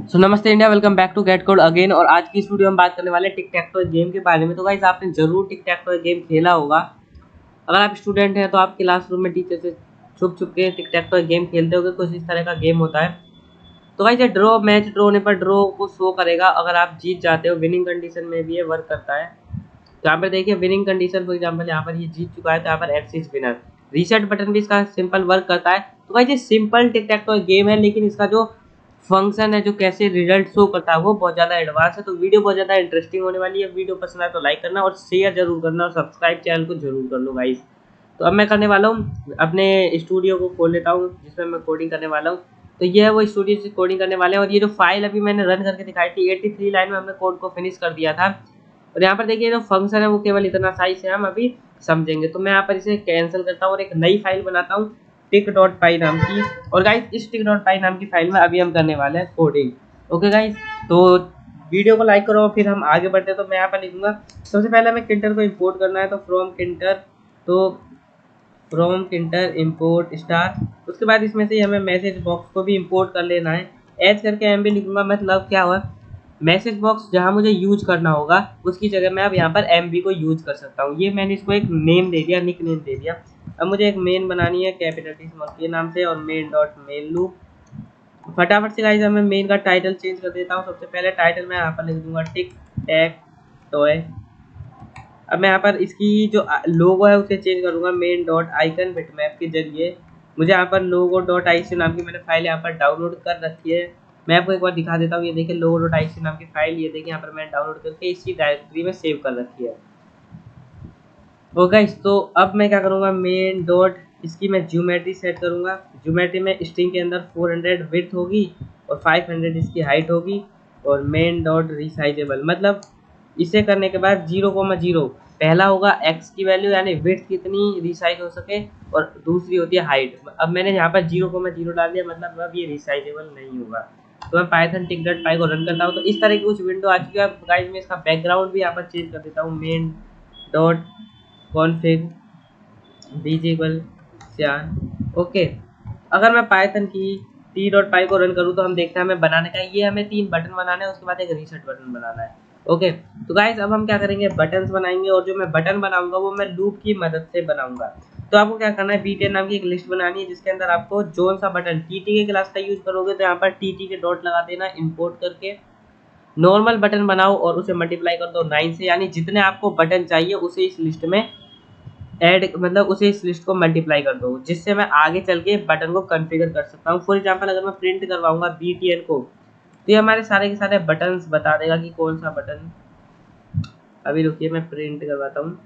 नमस्ते India, welcome back to Get Code again. और आज की इस वीडियो में बात करने वाले टिक टैक टॉय गेम के बारे में। तो गाइस, आपने जरूर टिक टैक टॉय गेम खेला होगा। अगर आप स्टूडेंट हैं तो आप क्लासरूम में टीचर से छुप छुप के टिक टैक टॉय गेम खेलते होगे। कुछ इस तरह का गेम होता है। तो गाइस, ये मैच ड्रॉ होने पर ड्रॉ को शो करेगा। अगर आप जीत जाते हो, विनिंग कंडीशन में भी ये वर्क करता है। तो यहाँ पर देखिए विनिंग कंडीशन, फॉर एग्जाम्पल यहाँ पर ये जीत चुका है तो यहाँ पर x is winner. Reset button भी इसका सिंपल वर्क करता है। तो गाइस, ये सिंपल टिक टैक टॉय गेम है, लेकिन इसका जो फंक्शन है, जो कैसे रिजल्ट शो करता है, वो बहुत ज़्यादा एडवांस है। तो वीडियो बहुत ज़्यादा इंटरेस्टिंग होने वाली है। वीडियो पसंद आए तो लाइक करना और शेयर जरूर करना और सब्सक्राइब चैनल को जरूर कर लो गाइस। तो अब मैं करने वाला हूँ, अपने स्टूडियो को खोल लेता हूँ जिसमें मैं कोडिंग करने वाला हूँ। तो ये है वो स्टूडियो से कोडिंग करने वाले हैं। और ये जो फाइल अभी मैंने रन करके दिखाई थी, 83 लाइन में हमने कोड को फिनिश कर दिया था। और यहाँ पर देखिए जो फंक्शन है वो केवल इतना साइज से हम अभी समझेंगे। तो मैं यहाँ पर इसे कैंसिल करता हूँ और एक नई फाइल बनाता हूँ टिक डॉट पाई नाम की। और गाइस, इस टिक डॉट पाई नाम की फाइल में अभी हम करने वाले हैं कोडिंग। ओके गाइस, तो वीडियो को लाइक करो, फिर हम आगे बढ़ते हैं। तो मैं यहाँ पर लिखूंगा, सबसे पहले हमें किंटर को इंपोर्ट करना है। तो फ्रॉम किंटर इंपोर्ट स्टार। उसके बाद इसमें से हमें मैसेज बॉक्स को भी इंपोर्ट कर लेना है। एच करके एम भी लिखूंगा। मतलब क्या हुआ, मैसेज बॉक्स जहाँ मुझे यूज करना होगा उसकी जगह मैं अब यहाँ पर एम बी को यूज कर सकता हूँ। ये मैंने इसको एक नेम दे दिया, निक नेम दे दिया। अब मुझे एक मेन बनानी है कैपिटल टी स्मॉल के नाम से, और मेन डॉट मेन लूप। फटाफट से गाइस, मैं मेन का टाइटल चेंज कर देता हूँ। सबसे पहले टाइटल मैं यहाँ पर लिख दूंगा टिक टैक टॉय। अब मैं यहाँ पर इसकी जो लोगो है उसे चेंज करूँगा मेन डॉट आइकन बिटमैप के जरिए। मुझे यहाँ पर लोगो डॉट आई सी नाम की मैंने फाइल यहाँ पर डाउनलोड कर रखी है। मैं आपको एक बार दिखा देता हूँ। ये देखिए लोगो डॉट आई सी नाम की फाइल, ये देखिए यहाँ पर मैंने डाउनलोड करके इसी डायरेक्टरी में सेव कर रखी है। ओके गाइस, तो अब मैं क्या करूँगा, मेन डॉट इसकी मैं ज्योमेट्री सेट करूँगा। ज्योमेट्री में स्ट्रिंग के अंदर 400 विड्थ होगी और 500 इसकी हाइट होगी। और मेन डॉट रिसाइजेबल, मतलब इसे करने के बाद 0,0 पहला होगा एक्स की वैल्यू, यानी विड्थ कितनी रिसाइज हो सके, और दूसरी होती है हाइट। अब मैंने यहाँ पर 0,0 डाल दिया, मतलब अब ये रिसाइजेबल नहीं होगा। तो मैं पाइथन टिक डॉट पाई को रन करता हूँ तो इस तरह की कुछ विंडो आ चुकी है। अब गाइस, मैं इसका बैकग्राउंड भी यहाँ पर चेंज कर देता हूँ। मेन डॉट कॉन्फिग डिजेबल सियान। ओके, अगर मैं पाइथन की टी डॉट पाई को रन करूँ तो हम देखते हैं हमें बनाने का, ये हमें 3 बटन बनाना है, उसके बाद एक रीसेट बटन बनाना है। ओके, तो गाइस अब हम क्या करेंगे, बटन्स बनाएंगे। और जो मैं बटन बनाऊंगा वो मैं लूप की मदद से बनाऊंगा। तो आपको क्या करना है, बी10 नाम की एक लिस्ट बनानी है जिसके अंदर आपको जोन सा बटन टीटी के क्लास का यूज करोगे तो यहाँ पर टीटी के डॉट लगा देना इंपोर्ट करके। नॉर्मल बटन बनाओ और उसे मल्टीप्लाई कर दो 9 से, यानी जितने आपको बटन चाहिए उसे इस लिस्ट में ऐड, मतलब उसे इस लिस्ट को मल्टीप्लाई कर दो, जिससे मैं आगे चल के बटन को कॉन्फ़िगर कर सकता हूँ। फॉर एग्जांपल, अगर मैं प्रिंट करवाऊंगा BTN को तो ये हमारे सारे के सारे बटन्स बता देगा कि कौन सा बटन। अभी रुकिए, मैं प्रिंट करवाता हूँ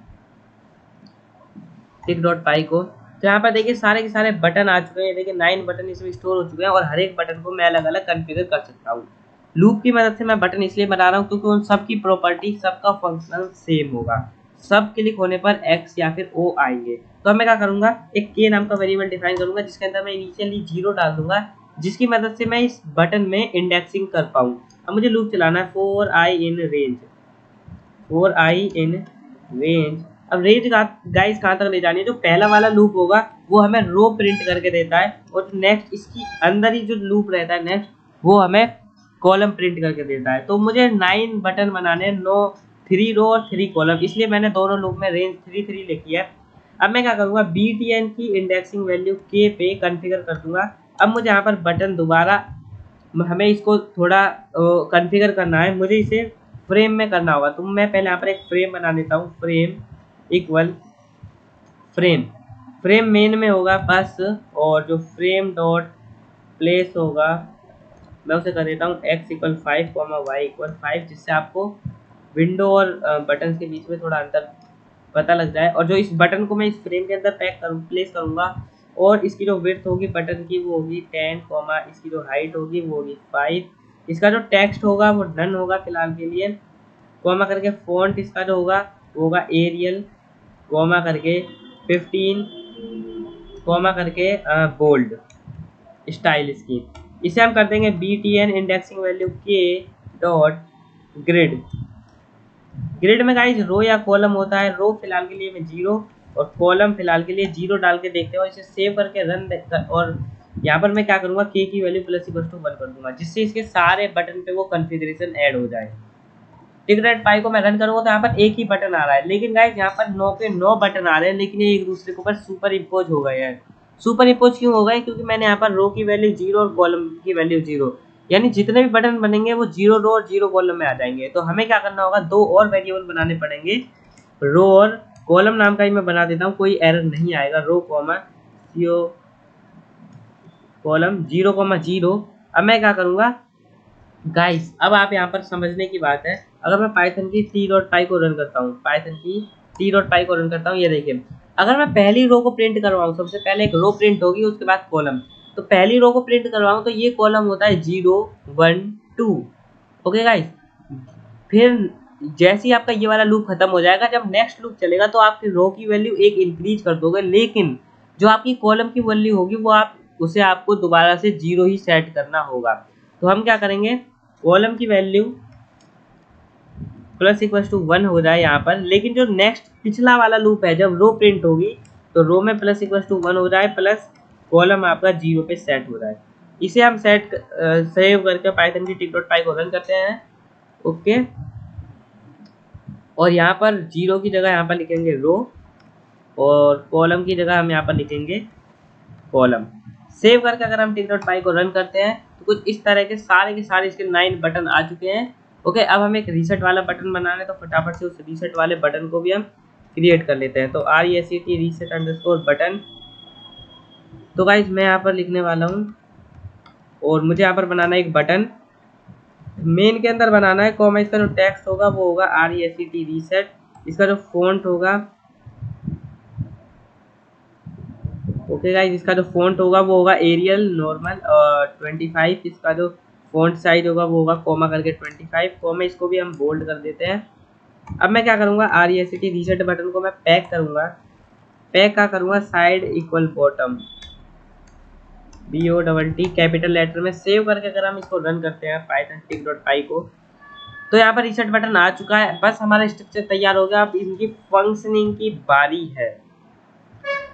टिक डॉट पाई को। तो यहाँ पर देखिए सारे के सारे बटन आ चुके हैं। देखिए 9 बटन इसमें स्टोर हो चुके हैं और हर एक बटन को मैं अलग अलग कॉन्फ़िगर कर सकता हूँ। लूप की मदद से मैं बटन इसलिए बना रहा हूँ क्योंकि उन सबकी प्रॉपर्टी, सबका फंक्शनल सेम होगा। सब क्लिक होने पर एक्स या फिर ओ आएंगे। तो अब मैं क्या करूँगा, एक के नाम का वेरिएबल डिफाइन करूँगा जिसके अंदर मैं इनिशियली 0 डाल दूंगा, जिसकी मदद से मैं इस बटन में इंडेक्सिंग कर पाऊँ। अब मुझे लूप चलाना है फॉर आई इन रेंज। अब रेंज गाइस कहाँ तक ले जानी है, जो पहला वाला लूप होगा वो हमें रो प्रिंट करके देता है, और नेक्स्ट इसकी अंदर ही जो लूप रहता है नेक्स्ट, वो हमें कॉलम प्रिंट करके देता है। तो मुझे 9 बटन बनाने, 3 रो और 3 कॉलम, इसलिए मैंने दोनों लूप में रेंज 3 लिखी है। अब मैं क्या करूँगा, BTN की इंडेक्सिंग वैल्यू के पे कॉन्फ़िगर कर दूंगा। अब मुझे यहाँ पर बटन दोबारा, हमें इसको थोड़ा कॉन्फ़िगर करना है, मुझे इसे फ्रेम में करना होगा। तो मैं पहले यहाँ पर एक फ्रेम बना देता हूँ। फ्रेम इक्वल फ्रेम मेन में होगा बस, और जो फ्रेम डॉट प्लेस होगा मैं उसे कर देता हूँ x = 5, y = 5, जिससे आपको विंडो और बटन के बीच में थोड़ा अंतर पता लग जाए। और जो इस बटन को मैं इस फ्रेम के अंदर प्लेस करूँगा, और इसकी जो विड्थ होगी बटन की वो होगी 10, इसकी जो हाइट होगी वो होगी 5। इसका जो टेक्स्ट होगा वो नन होगा फिलहाल के लिए, कॉमा करके फॉन्ट इसका जो होगा वो होगा एरियल, कॉमा करके 15, कॉमा करके बोल्ड स्टाइल इसकी। इसे हम कर देंगे BTN इंडेक्सिंग वैल्यू के डॉट ग्रिड। ग्रिड में गाइस रो या कॉलम होता है। रो फिलहाल के लिए मैं 0 और कॉलम फिलहाल के लिए 0 डाल के देखते हैं, और इसे सेव करके रन और यहाँ पर मैं क्या करूँगा, के की वैल्यू प्लस इक्वल टू 1 कर दूंगा, जिससे इसके सारे बटन पे वो कॉन्फ़िगरेशन ऐड हो जाए। टिकट पाई को मैं रन करूँगा तो यहाँ पर एक ही बटन आ रहा है, लेकिन गाइस यहाँ पर 9 के 9 बटन आ रहे हैं, लेकिन ये एक दूसरे के ऊपर सुपर इम्पोज हो गए हैं। सुपर इम्पोज क्यों हो गए? क्योंकि मैंने यहाँ पर रो की वैल्यू 0 और कॉलम की वैल्यू 0, यानी जितने भी बटन बनेंगे वो 0 रो और 0 कॉलम में आ जाएंगे। तो हमें क्या करना होगा, दो और वेरिएबल बनाने पड़ेंगे, रो और कॉलम नाम का ही मैं बना देता हूँ, कोई एरर नहीं आएगा। Row comma CO column 0,0। अब मैं क्या करूँगा गाइस, अब आप यहाँ पर समझने की बात है, अगर मैं पाइथन की टी डॉट पाई को रन करता हूँ, पाइथन की टी डॉट पाई को रन करता हूँ, ये देखिए, अगर मैं पहली रो को प्रिंट करवाऊँ, सबसे पहले एक रो प्रिंट होगी, उसके बाद कॉलम। तो पहली रो को प्रिंट करवाऊँ तो ये कॉलम होता है 0 1 2। ओके गाइस, फिर जैसे ही आपका ये वाला लूप खत्म हो जाएगा, जब नेक्स्ट लूप चलेगा तो आपकी रो की वैल्यू एक इंक्रीज कर दोगे, लेकिन जो आपकी कॉलम की वैल्यू होगी वो आप उसे आपको दोबारा से 0 ही सेट करना होगा। तो हम क्या करेंगे, कॉलम की वैल्यू प्लस इक्वल टू 1 हो जाए यहाँ पर, लेकिन जो नेक्स्ट पिछला वाला लूप है, जब रो प्रिंट होगी तो रो में प्लस इक्वल टू 1 हो जाए, प्लस कॉलम आपका 0 पे सेट हो जाए। इसे हम सेव करके पाइथन की टिक डॉट पाई को रन करते हैं। ओके, और यहाँ पर 0 की जगह यहाँ पर लिखेंगे रो, और कॉलम की जगह हम यहाँ पर लिखेंगे कॉलम। सेव करके अगर हम टिक डॉट पाई को रन करते हैं तो कुछ इस तरह के सारे इसके 9 बटन आ चुके हैं। ओके, अब हम एक रीसेट वाला बटन बनाना है, तो फटाफट से उस रीसेट वाले बटन को भी हम क्रिएट कर लेते हैं। तो RESET रीसेट अंडरस्कोर बटन। तो गाइज मैं यहाँ पर लिखने वाला हूँ, और मुझे यहाँ पर बनाना है एक बटन, मेन के अंदर बनाना है, कॉमा इसका जो टेक्स्ट होगा वो होगा RESET रीसेट, इसका जो फॉन्ट होगा, ओके गाइज, इसका जो फॉन्ट होगा वो होगा एरियल नॉर्मल 25, इसका जो फॉन्ट साइज होगा वो होगा कॉमा करके 25, कॉमा इसको भी हम बोल्ड कर देते हैं। अब मैं क्या करूँगा, RESET रीसेट बटन को मैं पैक करूँगा, पैक क्या करूँगा, side equal bottom, BOTT capital letter में। सेव करके अगर हम इसको रन करते हैं पाइथन टिक डॉट पाई को, तो यहाँ पर रीसेट बटन आ चुका है, बस हमारा स्ट्रक्चर तैयार हो गया। अब इनकी फंक्शनिंग की बारी है।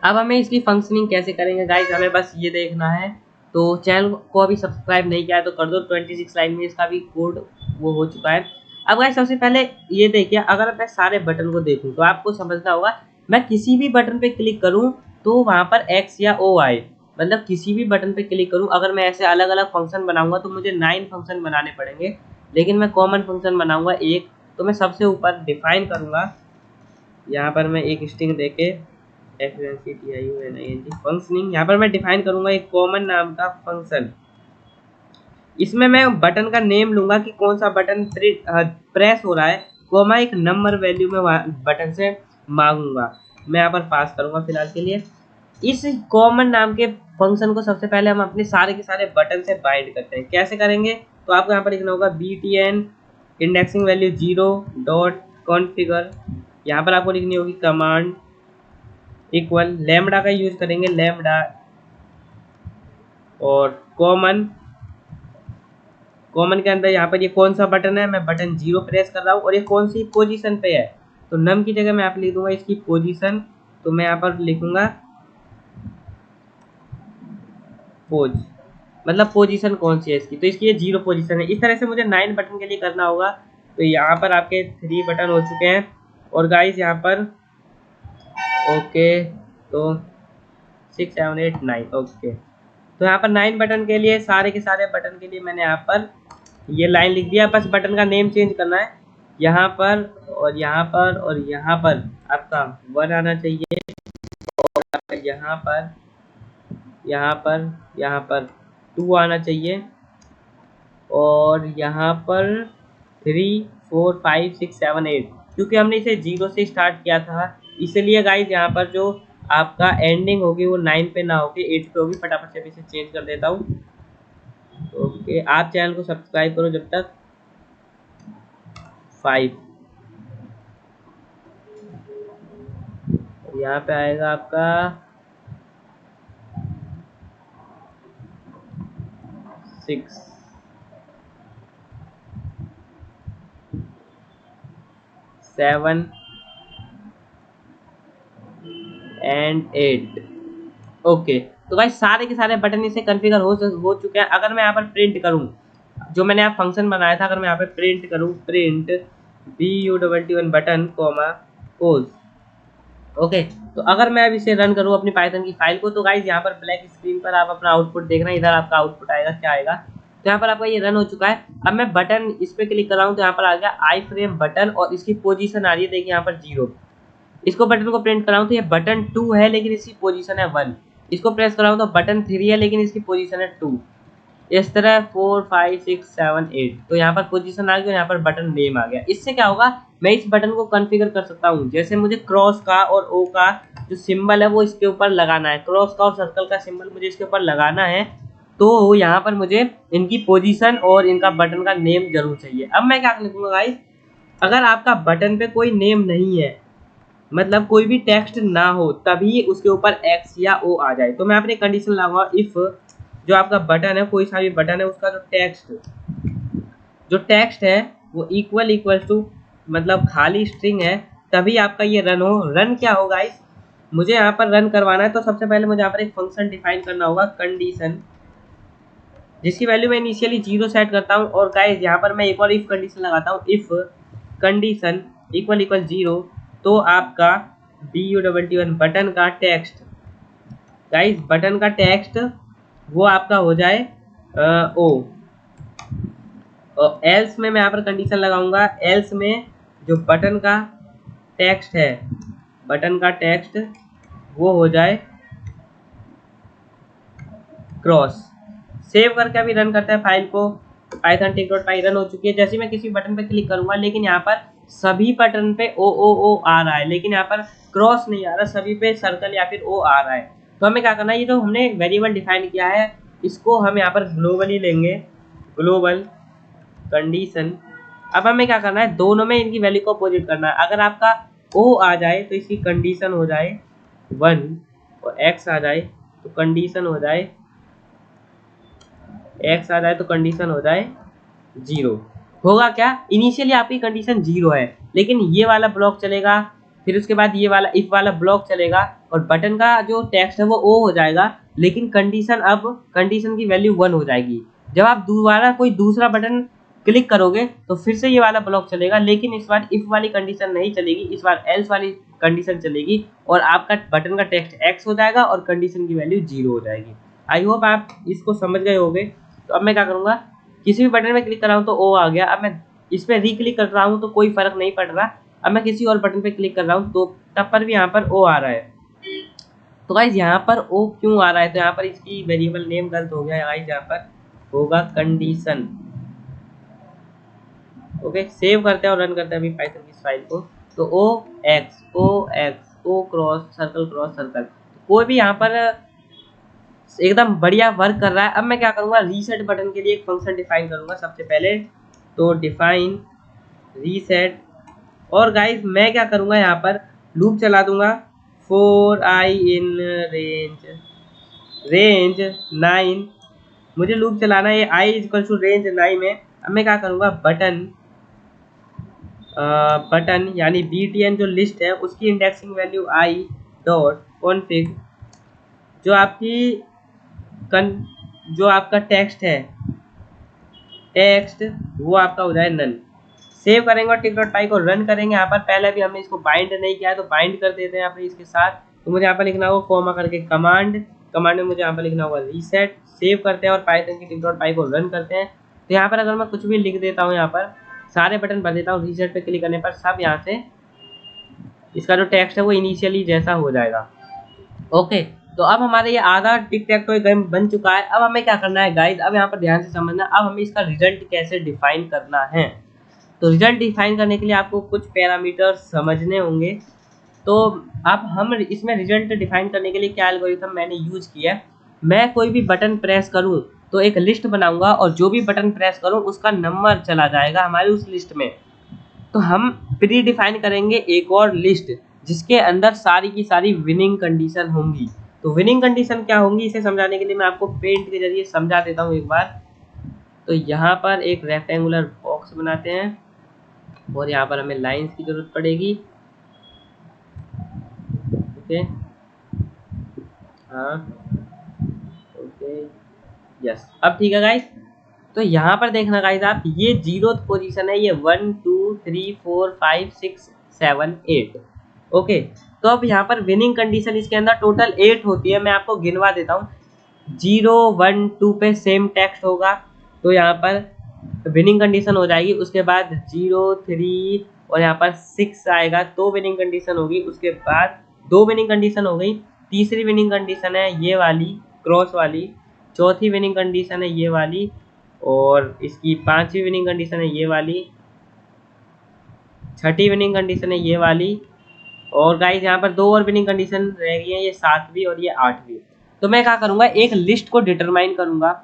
अब हमें इसकी फंक्शनिंग कैसे करेंगे गाइस, हमें बस ये देखना है। तो चैनल को अभी सब्सक्राइब नहीं किया है तो कर दो, 26 लाइन में इसका भी कोड वो हो चुका है। अब गाइस सबसे पहले ये देखिए, अगर मैं सारे बटन को देखूं तो आपको समझना होगा, मैं किसी भी बटन पे क्लिक करूं तो वहां पर X या O आए, मतलब किसी भी बटन पे क्लिक करूं, अगर मैं ऐसे अलग अलग फंक्शन बनाऊंगा तो मुझे 9 फंक्शन बनाने पड़ेंगे, लेकिन मैं कॉमन फंक्शन बनाऊंगा एक। तो मैं सबसे ऊपर डिफाइन करूंगा, यहाँ पर मैं एक स्ट्रिंग देके फंक्शनिंग, यहाँ पर मैं डिफाइन करूंगा एक कॉमन नाम का फंक्शन। इसमें मैं बटन का नेम लूंगा कि कौन सा बटन प्रेस हो रहा है, कॉमा एक नंबर वैल्यू में बटन से मांगूंगा, मैं यहाँ पर पास करूंगा फिलहाल के लिए। इस कॉमन नाम के फंक्शन को सबसे पहले हम अपने सारे के सारे बटन से बाइंड करते हैं। कैसे करेंगे, तो आपको यहाँ पर लिखना होगा BTN indexing value 0 dot configure, यहाँ पर आपको लिखनी होगी कमांड इक्वल लैम्बडा का यूज करेंगे, लैम्बडा, और कॉमन, कॉमन के अंदर यहाँ पर ये कौन सा बटन है, मैं बटन 0 प्रेस कर रहा हूँ, और ये कौन सी पोजीशन पे है, तो नम की जगह मैं यहाँ पर लिख दूंगा इसकी पोजीशन, तो मैं यहाँ पर लिखूंगा पोज, मतलब पोजीशन कौन सी है इसकी, तो इसकी ये 0 पोजीशन है। इस तरह से मुझे 9 बटन के लिए करना होगा। तो यहाँ पर आपके 3 बटन हो चुके हैं, और गाइस यहाँ पर ओके, तो 6 7 8 9, ओके। तो यहाँ पर 9 बटन के लिए, सारे के सारे बटन के लिए मैंने यहाँ पर ये लाइन लिख दिया, बस बटन का नेम चेंज करना है, यहाँ पर और यहाँ पर और यहाँ पर आपका 1 आना चाहिए, और यहाँ पर यहाँ पर यहाँ पर 2 आना चाहिए, और यहाँ पर 3 4 5 6 7 8, क्योंकि हमने इसे 0 से स्टार्ट किया था, इसलिए गाइज यहाँ पर जो आपका एंडिंग होगी वो 9 पे ना होगी 8 पे होगी। फटाफट से इसे चेंज कर देता हूँ। ओके, आप चैनल को सब्सक्राइब करो जब तक। 5, यहाँ पे आएगा आपका 6 7 एंड 8। ओके, तो भाई सारे के सारे बटन इसे कॉन्फ़िगर हो चुके हैं। अगर मैं यहाँ पर प्रिंट करूँ, जो मैंने यहाँ फंक्शन बनाया था, अगर मैं यहाँ पे प्रिंट करूँ, print BU21 button comma pose, okay, तो अगर मैं अब इसे रन करूँ अपनी पाइथन की फाइल को, तो गाइज यहाँ पर ब्लैक स्क्रीन पर आप अपना आउटपुट देख रहे हैं। इधर आपका आउटपुट आएगा, क्या आएगा, तो यहाँ पर आपका ये रन हो चुका है। अब मैं बटन इस पर क्लिक कर रहा हूँ तो यहाँ पर आ गया आई फ्रेम बटन और इसकी पोजीशन आ रही है, देखिए यहाँ पर 0। इसको बटन को प्रिंट कराऊँ तो ये बटन 2 है लेकिन इसकी पोजीशन है 1। इसको प्रेस कराऊँ तो बटन 3 है लेकिन इसकी पोजीशन है 2। इस तरह 4 5 6 7 8, तो यहाँ पर पोजीशन आ गई, यहाँ पर बटन नेम आ गया। इससे क्या होगा, मैं इस बटन को कॉन्फ़िगर कर सकता हूँ। जैसे मुझे क्रॉस का और ओ का जो सिंबल है वो इसके ऊपर लगाना है, क्रॉस का और सर्कल का सिंबल मुझे इसके ऊपर लगाना है, तो यहाँ पर मुझे इनकी पोजीशन और इनका बटन का नेम जरूर चाहिए। अब मैं क्या लिखूंगा गाइस, अगर आपका बटन पे कोई नेम नहीं है, मतलब कोई भी टेक्स्ट ना हो, तभी उसके ऊपर एक्स या ओ आ जाए, तो मैं अपनी कंडीशन लगाऊंगा इफ जो आपका बटन है, कोई सा भी बटन है, उसका जो टेक्स्ट है वो इक्वल टू मतलब खाली स्ट्रिंग है, तभी आपका ये रन हो। रन क्या होगा इस, मुझे यहाँ पर रन करवाना है, तो सबसे पहले मुझे यहाँ पर एक फंक्शन डिफाइन करना होगा, कंडीशन, जिसकी वैल्यू मैं इनिशियली 0 सेट करता हूँ। और गाइस यहाँ पर मैं एक और इफ कंडीशन लगाता हूँ, इफ कंडीशन इक्वल 0, तो आपका BU21 बटन का टेक्स्ट, गाइस बटन का टेक्स्ट वो आपका हो जाए ओ। और एल्स में मैं यहाँ पर कंडीशन लगाऊंगा, एल्स में जो बटन का टेक्स्ट है, बटन का टेक्स्ट वो हो जाए क्रॉस। सेव करके अभी रन करते हैं फाइल को। पाइथन tick.py रन हो चुकी है। जैसे मैं किसी बटन पे क्लिक करूंगा, लेकिन यहाँ पर सभी बटन पे ओ आ रहा है, लेकिन यहाँ पर क्रॉस नहीं आ रहा, सभी पे सर्कल या फिर ओ आ रहा है। तो हमें क्या करना है, ये जो हमने वेरिएबल डिफाइन किया है, इसको हम यहाँ पर ग्लोबली लेंगे, ग्लोबल कंडीशन। अब हमें क्या करना है, दोनों में इनकी वैल्यू को अपोजिट करना है। अगर आपका ओ आ जाए तो इसकी कंडीशन हो जाए 1, और एक्स आ जाए तो कंडीशन हो जाए कंडीशन हो जाए 0। होगा क्या, इनिशियली आपकी कंडीशन 0 है, लेकिन ये वाला ब्लॉक चलेगा, फिर उसके बाद ये वाला इफ वाला ब्लॉक चलेगा, और बटन का जो टेक्स्ट है वो ओ हो जाएगा, लेकिन कंडीशन की वैल्यू 1 हो जाएगी। जब आप दोबारा कोई दूसरा बटन क्लिक करोगे तो फिर से ये वाला ब्लॉक चलेगा, लेकिन इस बार इफ वाली कंडीशन नहीं चलेगी, इस बार एल्स वाली कंडीशन चलेगी, और आपका बटन का टेक्स्ट एक्स हो जाएगा और कंडीशन की वैल्यू 0 हो जाएगी। आई होप आप इसको समझ गए होंगे। तो अब मैं क्या करूँगा, किसी भी बटन में क्लिक कर रहा हूँ तो ओ आ गया, अब मैं इस पर री-क्लिक कर रहा हूँ तो कोई फर्क नहीं पड़ रहा। अब मैं किसी और बटन पे क्लिक कर रहा हूँ तो तब पर भी यहाँ पर ओ आ रहा है। तो गाइज यहाँ पर ओ क्यों आ रहा है, तो यहाँ पर इसकी वेरिएबल नेम गलत हो गया है गाइज, यहाँ पर होगा कंडीशन। ओके, सेव करते हैं और रन करते हैं अभी पाइथन की इस फाइल को। तो ओ क्रॉस सर्कल, कोई भी यहाँ पर एकदम बढ़िया वर्क कर रहा है। अब मैं क्या करूँगा, रीसेट बटन के लिए एक फंक्शन डिफाइन करूँगा सबसे पहले, तो डिफाइन रीसेट। और गाइस मैं क्या करूँगा, यहाँ पर लूप चला दूंगा, फॉर आई इन रेंज 9, मुझे लूप चलाना है आई इक्वल टू रेंज 9 में। अब मैं क्या करूँगा, बटन यानी BTN जो लिस्ट है उसकी indexing value I dot config, जो जो आपका टेक्स्ट है, टेक्स्ट वो आपका हो जाए नन। सेव करेंगे और tick.py को रन करेंगे। यहाँ पर पहले भी हमने इसको बाइंड नहीं किया है, तो बाइंड कर देते हैं यहाँ पर इसके साथ। तो मुझे यहाँ पर लिखना होगा कॉमा करके कमांड में मुझे यहाँ पर लिखना होगा रीसेट। सेव करते हैं और पाइथन की tick.py को रन करते हैं। तो यहाँ पर अगर मैं कुछ भी लिख देता हूँ, यहाँ पर सारे बटन भर देता हूँ, रीसेट पे क्लिक करने पर सब यहाँ से इसका जो टेक्स्ट है वो इनिशियली जैसा हो जाएगा। ओके, तो अब हमारे ये आधा टिक टैक टॉय गेम बन चुका है। अब हमें क्या करना है गाइज, अब यहाँ पर ध्यान से समझना, अब हमें इसका रिजल्ट कैसे डिफाइन करना है। तो रिजल्ट डिफाइन करने के लिए आपको कुछ पैरामीटर समझने होंगे। तो अब हम इसमें रिजल्ट डिफाइन करने के लिए क्या एल्गोरिथम मैंने यूज किया है, मैं कोई भी बटन प्रेस करूं तो एक लिस्ट बनाऊंगा, और जो भी बटन प्रेस करूं उसका नंबर चला जाएगा हमारी उस लिस्ट में। तो हम प्री डिफाइन करेंगे एक और लिस्ट, जिसके अंदर सारी की सारी विनिंग कंडीशन होंगी। तो विनिंग कंडीशन क्या होंगी, इसे समझाने के लिए मैं आपको पेंट के जरिए समझा देता हूँ एक बार। तो यहाँ पर एक रेक्टेंगुलर बॉक्स बनाते हैं, और यहाँ पर हमें लाइंस की जरूरत पड़ेगी। ओके, हाँ, ओके यस, अब ठीक है गाइस। तो यहाँ पर देखना गाइस आप, ये 0th पोजीशन है, ये 1 2 3 4 5 6 7 8। ओके, तो अब यहाँ पर विनिंग कंडीशन इसके अंदर टोटल 8 होती है। मैं आपको गिनवा देता हूँ। 0 1 2 पे सेम टेक्स्ट होगा, तो यहाँ पर विनिंग कंडीशन हो जाएगी। उसके बाद 0 3 और यहाँ पर 6 आएगा तो विनिंग कंडीशन होगी। उसके बाद 2 विनिंग कंडीशन हो गई। तीसरी विनिंग कंडीशन है ये वाली क्रॉस वाली। चौथी विनिंग कंडीशन है ये वाली, और इसकी 5वीं विनिंग कंडीशन है ये वाली। 6ठी विनिंग कंडीशन है ये वाली। और गाइस यहाँ पर 2 और विनिंग कंडीशन रह गई है, ये 7वीं और ये 8वीं। तो मैं क्या करूँगा, एक लिस्ट को डिटरमाइन करूँगा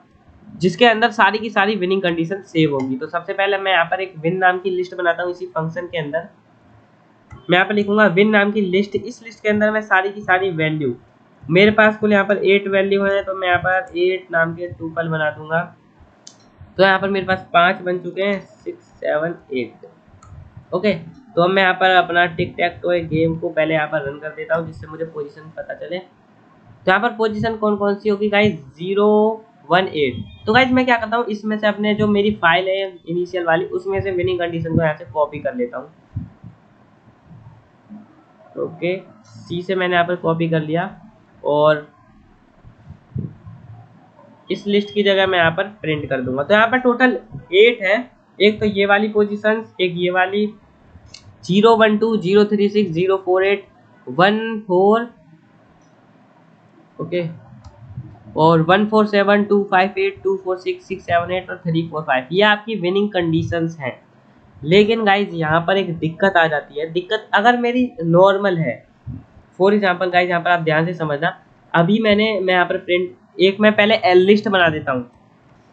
जिसके अंदर सारी की सारी विनिंग कंडीशन सेव होगी। तो सबसे पहले मैं यहाँ पर एक विन नाम की लिस्ट बनाता हूँ। इसी फंक्शन के अंदर मैं यहाँ पर लिखूंगा विन नाम की लिस्ट। इस लिस्ट के अंदर मैं सारी की सारी वैल्यू, मेरे पास कुल यहाँ पर 8 वैल्यू है, तो मैं यहाँ पर 8 नाम के टूपल बना दूंगा। तो यहाँ पर मेरे पास 5 बन चुके हैं, 6 7 8। ओके, तो अब मैं यहाँ पर अपना टिक टैक टॉय गेम को पहले यहाँ पर रन कर देता हूँ, जिससे मुझे पोजीशन पता चले। तो यहाँ पर पोजीशन कौन कौन सी होगी गाइज, 0 1 8। तो गाइज मैं क्या करता हूँ, इसमें से अपने जो मेरी फाइल है इनिशियल वाली, उसमें से विनिंग कंडीशन को यहाँ से कॉपी कर लेता हूँ। ओके, सी से मैंने यहाँ पर कॉपी कर लिया, और इस लिस्ट की जगह मैं यहाँ पर प्रिंट कर दूंगा। तो यहाँ पर टोटल 8 है। एक तो ये वाली पोजीशन, एक ये वाली 0 1 2 0 3 6 0 4 8 1 4, ओके, और 1 4 7 2 5 8 2 4 6 6 7 8 और 3 4 5। ये आपकी विनिंग कंडीशंस हैं। लेकिन गाइज यहाँ पर एक दिक्कत आ जाती है। दिक्कत अगर मेरी नॉर्मल है, फॉर एग्जाम्पल गाइज यहाँ पर आप ध्यान से समझना। अभी मैं यहाँ पर प्रिंट, एक मैं पहले एल लिस्ट बना देता हूँ,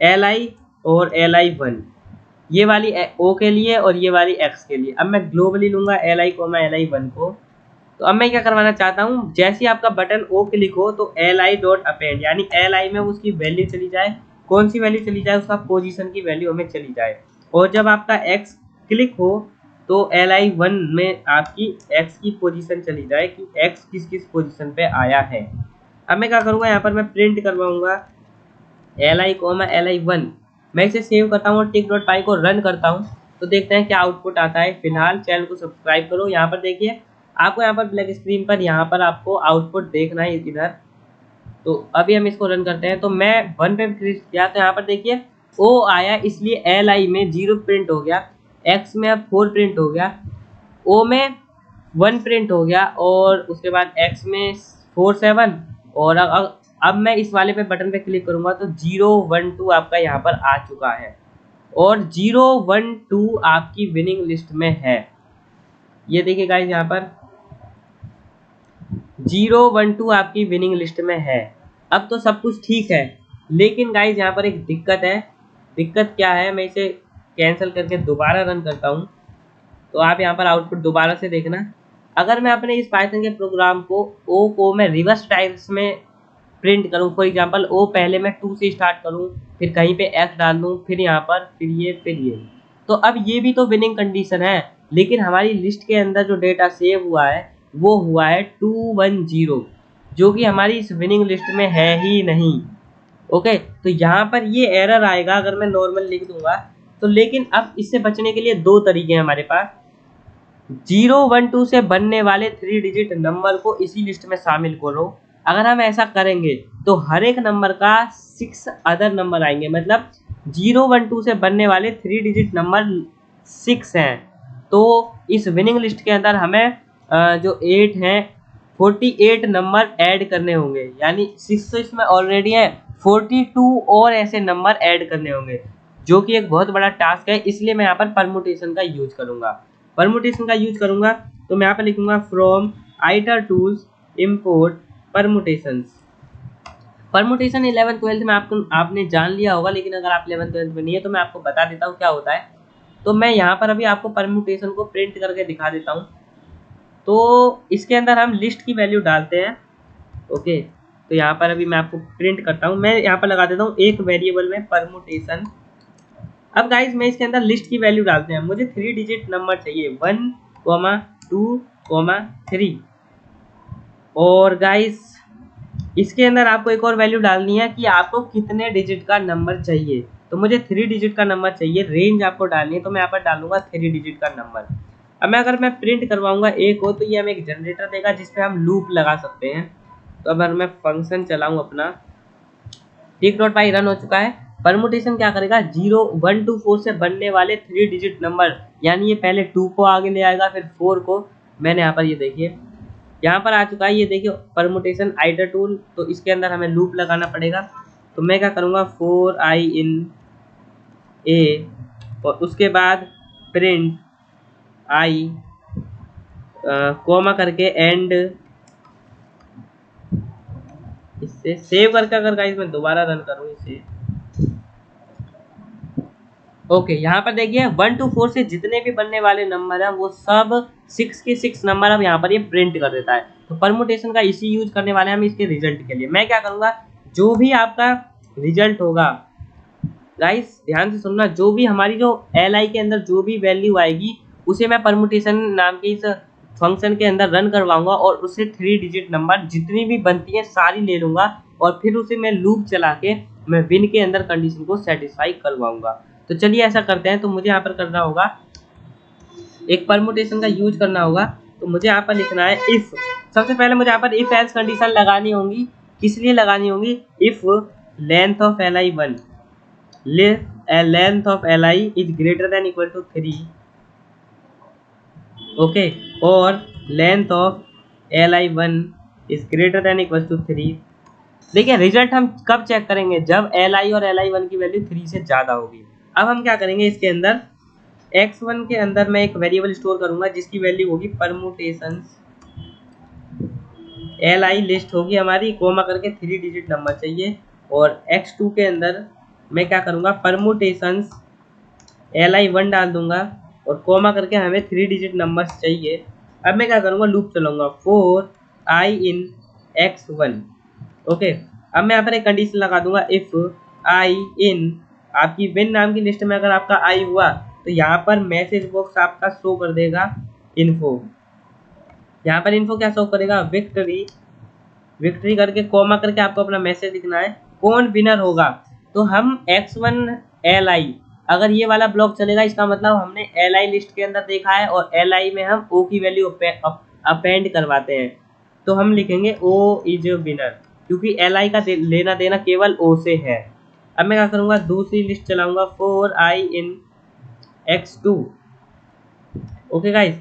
LI और LI1, ये वाली O के लिए और ये वाली X के लिए। अब मैं ग्लोबली लूंगा LI LI1 को। तो अब मैं क्या करवाना चाहता हूँ, जैसे ही आपका बटन O क्लिक हो तो LI डॉट अपेंड, यानी LI में उसकी वैल्यू चली जाए। कौन सी वैल्यू चली जाए, उसका पोजीशन की वैल्यू हमें चली जाए। और जब आपका X क्लिक हो तो LI1 में आपकी X की पोजीशन चली जाए कि X किस किस पोजीशन पे आया है। अब मैं क्या करूँगा, यहाँ पर मैं प्रिंट करवाऊंगा LI LI1। मैं इसे सेव करता हूँ और टिक डॉट पाई को रन करता हूँ, तो देखते हैं क्या आउटपुट आता है। फिलहाल चैनल को सब्सक्राइब करो। यहाँ पर देखिए, आपको यहाँ पर ब्लैक स्क्रीन पर यहाँ पर आपको आउटपुट देखना है इधर। तो अभी हम इसको रन करते हैं। तो मैं 1 पे क्लिक किया तो यहाँ पर देखिए O आया, इसलिए LI में 0 प्रिंट हो गया, X में अब 4 प्रिंट हो गया, O में 1 प्रिंट हो गया, और उसके बाद X में 4 7। और अब मैं इस वाले पे बटन पे क्लिक करूंगा तो 0 1 2 आपका यहाँ पर आ चुका है, और 0 1 2 आपकी विनिंग लिस्ट में है। ये देखिए गाइस, यहाँ पर 0 1 2 आपकी विनिंग लिस्ट में है। अब तो सब कुछ ठीक है, लेकिन गाइस यहाँ पर एक दिक्कत है। दिक्कत क्या है, मैं इसे कैंसिल करके दोबारा रन करता हूँ, तो आप यहाँ पर आउटपुट दोबारा से देखना। अगर मैं अपने इस पाइथन के प्रोग्राम को O को मैं रिवर्स टाइप्स में प्रिंट करूँ, फॉर एग्जांपल O पहले मैं 2 से स्टार्ट करूँ, फिर कहीं पे X डाल दूँ, फिर यहाँ पर फिर ये, तो अब ये भी तो विनिंग कंडीशन है। लेकिन हमारी लिस्ट के अंदर जो डेटा सेव हुआ है वो हुआ है 2 1 0, जो कि हमारी इस विनिंग लिस्ट में है ही नहीं। ओके, तो यहाँ पर ये एरर आएगा अगर मैं नॉर्मल लिख दूंगा तो। लेकिन अब इससे बचने के लिए 2 तरीके हैं हमारे पास। 0 1 2 से बनने वाले 3 डिजिट नंबर को इसी लिस्ट में शामिल करो। अगर हम ऐसा करेंगे तो हर एक नंबर का 6 अदर नंबर आएंगे, मतलब 0 1 2 से बनने वाले 3 डिजिट नंबर 6 हैं। तो इस विनिंग लिस्ट के अंदर हमें जो 8 हैं 48 नंबर ऐड करने होंगे, यानी 6 तो इसमें ऑलरेडी है, 42 और ऐसे नंबर ऐड करने होंगे, जो कि एक बहुत बड़ा टास्क है। इसलिए मैं यहाँ पर परमुटेशन का यूज करूँगा। परमुटेशन का यूज करूँगा तो मैं यहाँ पर लिखूँगा from itertools import permutations. Permutation 11th 12th में आपने जान लिया होगा, लेकिन अगर आप 11th 12th में नहीं है तो मैं आपको बता देता हूँ क्या होता है। तो मैं यहाँ पर अभी आपको परमुटेशन को प्रिंट करके दिखा देता हूँ। तो इसके अंदर हम लिस्ट की वैल्यू डालते हैं। ओके, तो यहाँ पर अभी मैं आपको प्रिंट करता हूँ। मैं यहाँ पर लगा देता हूँ एक वेरिएबल में परमुटेशन। अब गाइज मैं इसके अंदर लिस्ट की वैल्यू डालते हैं। मुझे 3 डिजिट नंबर चाहिए, 1 2 3। और गाइज इसके अंदर आपको एक और वैल्यू डालनी है कि आपको कितने डिजिट का नंबर चाहिए। तो मुझे 3 डिजिट का नंबर चाहिए, रेंज आपको डालनी है, तो मैं यहाँ पर डालूंगा 3 डिजिट का नंबर। अब अगर मैं प्रिंट करवाऊंगा ए को, तो ये हमें एक जनरेटर देगा जिसपे हम लूप लगा सकते हैं। तो अगर मैं फंक्शन चलाऊँ अपना, tick.py रन हो चुका है। परमुटेशन क्या करेगा, 0 1 to 4 से बनने वाले 3 डिजिट नंबर, यानी ये पहले 2 को आगे ले आएगा फिर 4 को। मैंने यहाँ पर ये देखिए यहाँ पर आ चुका है, ये देखिए परमुटेशन आइडर टूल। तो इसके अंदर हमें लूप लगाना पड़ेगा। तो मैं क्या करूँगा, 4i in a, और उसके बाद प्रिंट आई कोमा करके एंड, इससे सेव करके अगर गाइस मैं दोबारा रन करूँ इसे, ओके यहाँ पर देखिए 1 to 4 से जितने भी बनने वाले नंबर हैं वो सब 6 के 6 नंबर अब यहाँ पर ये प्रिंट कर देता है। तो परमुटेशन का इसी यूज करने वाले हैं हम इसके रिजल्ट के लिए। मैं क्या करूँगा, जो भी आपका रिजल्ट होगा गाइस ध्यान से सुनना, जो भी हमारी जो LI के अंदर जो भी वैल्यू आएगी उसे मैं परमुटेशन नाम के इस फंक्शन के अंदर रन करवाऊंगा और उससे 3 डिजिट नंबर जितनी भी बनती है सारी ले लूंगा और फिर उसे मैं लूप चला के मैं विन के अंदर कंडीशन को सेटिस्फाई करवाऊंगा। तो चलिए ऐसा करते हैं। तो मुझे यहाँ पर करना होगा, एक परमुटेशन का यूज करना होगा। तो मुझे यहाँ पर लिखना है इफ, सबसे पहले मुझे यहाँ पर इफ एल्स कंडीशन लगानी होगी। किस लिए लगानी होगी, if length of li1 length of li is greater than equal to 3, okay, और length of li1 is greater than equal to 3। देखिए रिजल्ट हम कब चेक करेंगे, जब li और li1 की वैल्यू 3 से ज़्यादा होगी। अब हम क्या करेंगे, इसके अंदर x1 के अंदर मैं एक वेरिएबल स्टोर करूंगा जिसकी वैल्यू होगी परमुटेशंस li लिस्ट होगी हमारी, कोमा करके 3 डिजिट नंबर चाहिए। और x2 के अंदर मैं क्या करूंगा, परमुटेशंस li1 डाल दूंगा और कोमा करके हमें 3 डिजिट नंबर चाहिए। अब मैं क्या करूंगा, लूप चलाऊंगा 4i in x1, ओके। अब मैं यहाँ पर एक कंडीशन लगा दूंगा, इफ i in आपकी विन नाम की लिस्ट में अगर आपका आई हुआ तो यहाँ पर मैसेज बॉक्स आपका शो कर देगा इन्फो। यहाँ पर इन्फो क्या शो करेगा, विक्ट्री, विक्ट्री करके कोमा करके आपको अपना मैसेज लिखना है, कौन विनर होगा। तो हम x1 li, अगर ये वाला ब्लॉक चलेगा इसका मतलब हमने li लिस्ट के अंदर देखा है और li में हम o की वैल्यू अपेंड करवाते हैं। तो हम लिखेंगे o इज विनर, क्योंकि li का लेना देना केवल o से है। अब मैं क्या करूँगा, दूसरी लिस्ट चलाऊंगा 4i in x2, okay guys.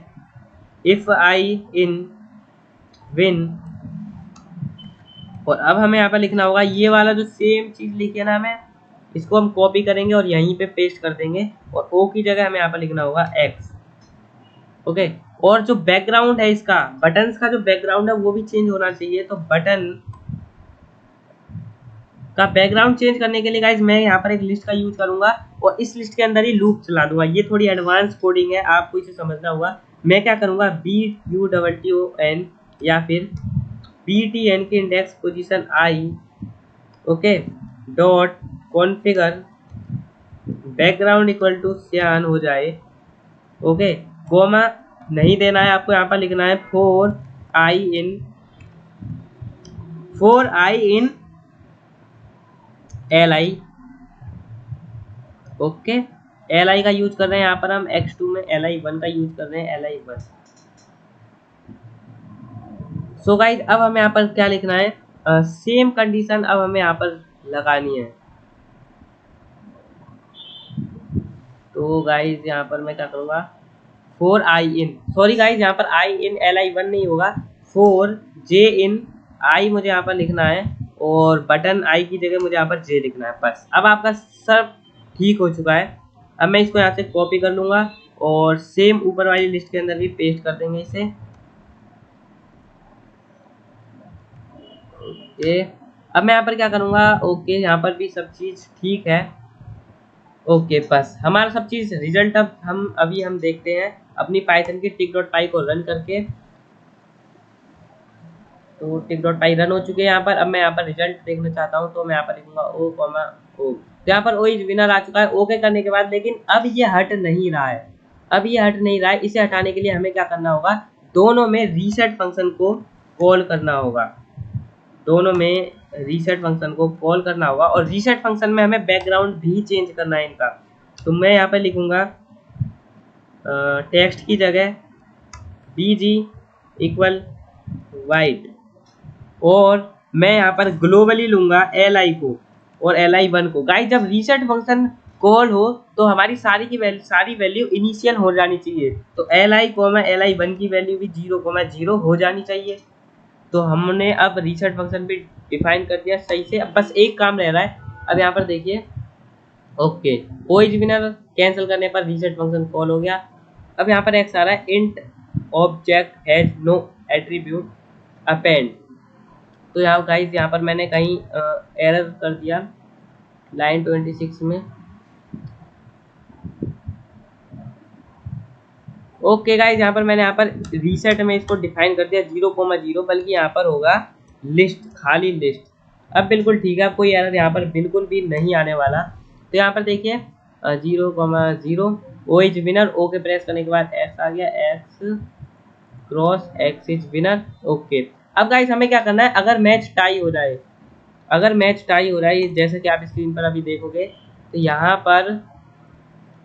If i in win, और अब हमें यहाँ पर लिखना होगा ये वाला जो सेम चीज़ लिखी है ना, हमें इसको हम कॉपी करेंगे और यहीं पे पेस्ट कर देंगे और o की जगह हमें यहाँ पर लिखना होगा x, ओके। और जो बैकग्राउंड है इसका, बटन्स का जो बैकग्राउंड है वो भी चेंज होना चाहिए। तो बटन का बैकग्राउंड चेंज करने के लिए गाइज मैं यहाँ पर एक लिस्ट का यूज करूंगा और इस लिस्ट के अंदर ही लूप चला दूंगा। ये थोड़ी एडवांस कोडिंग है, आपको इसे समझना होगा। मैं क्या करूंगा, BUTTON या फिर BTN के index position I, okay, dot configure background equal to cyan हो जाए, ओके। कोमा नहीं देना है आपको, यहाँ पर लिखना है 4i in li, okay. li का यूज कर रहे हैं यहाँ पर हम, x2 में li1 का यूज कर रहे हैं, li1। सो गाइज अब हमें यहाँ पर क्या लिखना है, सेम कंडीशन अब हमें यहाँ पर लगानी है। तो गाइज यहाँ पर मैं क्या करूँगा, 4i in, सॉरी गाइज यहाँ पर i in li1 नहीं होगा, 4j in i मुझे यहाँ पर लिखना है और बटन i की जगह मुझे यहाँ पर j लिखना है। बस अब आपका सब ठीक हो चुका है। अब मैं इसको यहाँ से कॉपी कर लूँगा और सेम ऊपर वाली लिस्ट के अंदर भी पेस्ट कर देंगे इसे, ओके। अब मैं यहाँ पर क्या करूँगा, ओके, यहाँ पर भी सब चीज़ ठीक है, ओके। बस हमारा सब चीज़ रिजल्ट अब हम देखते हैं अपनी पाइथन की tick.py को रन करके। तो tick.py रन हो चुके हैं यहाँ पर। अब मैं यहाँ पर रिजल्ट देखना चाहता हूँ, तो मैं यहाँ पर लिखूंगा ओ, तो यहाँ पर ओ इज विनर आ चुका है। ओके करने के बाद लेकिन अब ये हट नहीं रहा है, अब ये हट नहीं रहा है। इसे हटाने के लिए हमें क्या करना होगा, दोनों में रीसेट फंक्शन को कॉल करना होगा। दोनों में रीसेट फंक्शन को कॉल करना होगा और रीसेट फंक्शन में हमें बैकग्राउंड भी चेंज करना है इनका। तो मैं यहाँ पर लिखूँगा टेक्स्ट की जगह BG इक्वल वाइट, और मैं यहाँ पर ग्लोबली लूँगा LI को और LI1 को। गाइस जब रीसेट फंक्शन कॉल हो तो हमारी सारी वैल्यू इनिशियल हो जानी चाहिए। तो LI LI1 की वैल्यू भी 0,0 हो जानी चाहिए। तो हमने अब रीसेट फंक्शन भी डिफाइन कर दिया सही से। अब बस एक काम रह रहा है। अब यहाँ पर देखिए, ओके, ओएज विनर कैंसिल करने पर रीसेट फंक्शन कॉल हो गया। अब यहाँ पर एक्स आ रहा है, int object has no attribute append. तो यहाँ गाइस यहाँ पर मैंने कहीं एरर कर दिया लाइन 26 में। ओके गाइस, यहाँ पर मैंने यहाँ पर रीसेट में इसको डिफाइन कर दिया 0,0, बल्कि यहाँ पर होगा लिस्ट, खाली लिस्ट। अब बिल्कुल ठीक है, कोई एरर यहाँ पर बिल्कुल भी नहीं आने वाला। तो यहाँ पर देखिए 0,0 ओएज विनर, ओके प्रेस करने के बाद एक्स आ गया, x cross x is winner. Okay, अब गाइस हमें क्या करना है, अगर मैच टाई हो जाए, जैसे कि आप स्क्रीन पर अभी देखोगे, तो यहाँ पर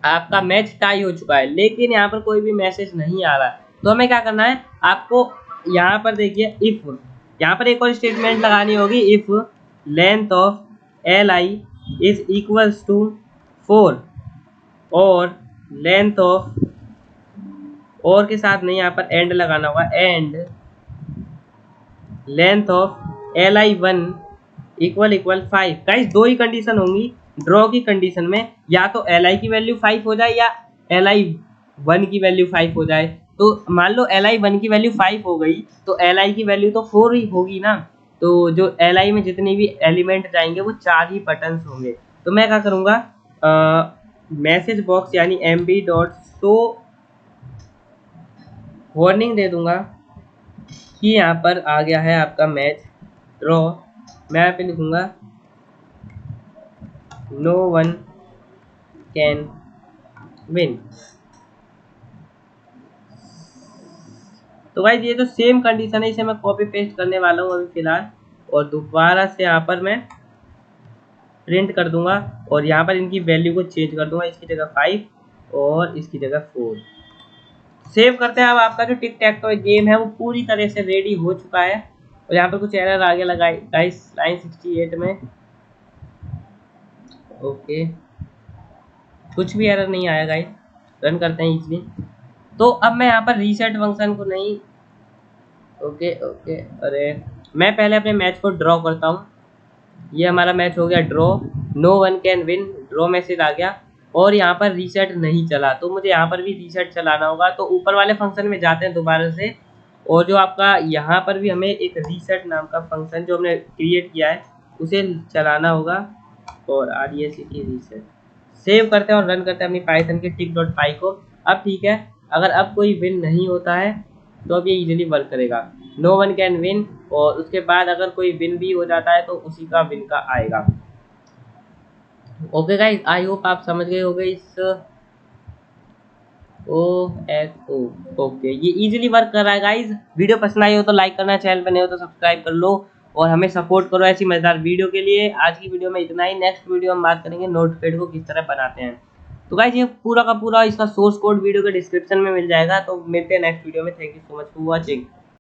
आपका मैच टाई हो चुका है लेकिन यहाँ पर कोई भी मैसेज नहीं आ रहा है। तो हमें क्या करना है, आपको यहाँ पर देखिए इफ, यहाँ पर एक और स्टेटमेंट लगानी होगी, if length of LI is equals to 4 और लेंथ ऑफ, और के साथ नहीं, यहाँ पर एंड लगाना होगा, and length of LI1 equal 5। Guys दो ही कंडीशन होंगी ड्रॉ की कंडीशन में, या तो LI की वैल्यू 5 हो जाए या LI1 की वैल्यू 5 हो जाए। तो मान लो LI1 की वैल्यू 5 हो गई तो LI की वैल्यू तो 4 ही होगी ना। तो जो LI में जितने भी एलिमेंट जाएंगे वो 4 ही बटन्स होंगे। तो मैं क्या करूँगा, मैसेज बॉक्स यानी MB.show वार्निंग दे दूंगा कि यहाँ पर आ गया है आपका मैच ड्रॉ। मैं यहाँ पे लिखूंगा नो वन कैन विन। तो गाइस ये जो सेम कंडीशन है इसे मैं कॉपी पेस्ट करने वाला हूँ अभी फिलहाल, और दोबारा से यहाँ पर मैं प्रिंट कर दूंगा और यहाँ पर इनकी वैल्यू को चेंज कर दूंगा, इसकी जगह 5 और इसकी जगह 4। सेव करते हैं। अब आपका जो टिक टैक टॉय गेम है वो पूरी तरह से रेडी हो चुका है। और यहाँ पर कुछ एरर आ गया लगा गाइस लाइन 68 में। ओके, कुछ भी एरर नहीं आया गाइस, रन करते हैं इजली। तो अब मैं यहाँ पर रीसेट फंक्शन को नहीं, ओके, अरे मैं पहले अपने मैच को ड्रॉ करता हूँ। ये हमारा मैच हो गया draw, no one can win, draw message आ गया और यहाँ पर रीसेट नहीं चला, तो मुझे यहाँ पर भी रीसेट चलाना होगा। तो ऊपर वाले फंक्शन में जाते हैं दोबारा से, और जो आपका यहाँ पर भी हमें एक रीसेट नाम का फंक्शन जो हमने क्रिएट किया है उसे चलाना होगा, और RESET रीसेट। सेव करते हैं और रन करते हैं अपनी पाइथन के tick.py को। अब ठीक है, अगर अब कोई विन नहीं होता है तो अब ये इजीली वर्क करेगा, नो वन कैन विन, और उसके बाद अगर कोई विन भी हो जाता है तो उसी का विन का आएगा। ओके गाइस, आई होप आप समझ गए होंगे इस OXO। ओके, ये इजीली वर्क कर रहा है गाइस। वीडियो पसंद आई हो तो लाइक करना, चैनल पर नहीं हो तो सब्सक्राइब कर लो और हमें सपोर्ट करो ऐसी मजेदार वीडियो के लिए। आज की वीडियो में इतना ही, नेक्स्ट वीडियो हम बात करेंगे नोटपैड को किस तरह बनाते हैं। तो गाइस ये पूरा का पूरा इसका सोर्स कोड वीडियो के डिस्क्रिप्शन में मिल जाएगा। तो मिलते हैं नेक्स्ट वीडियो में। Thank you so much for watching.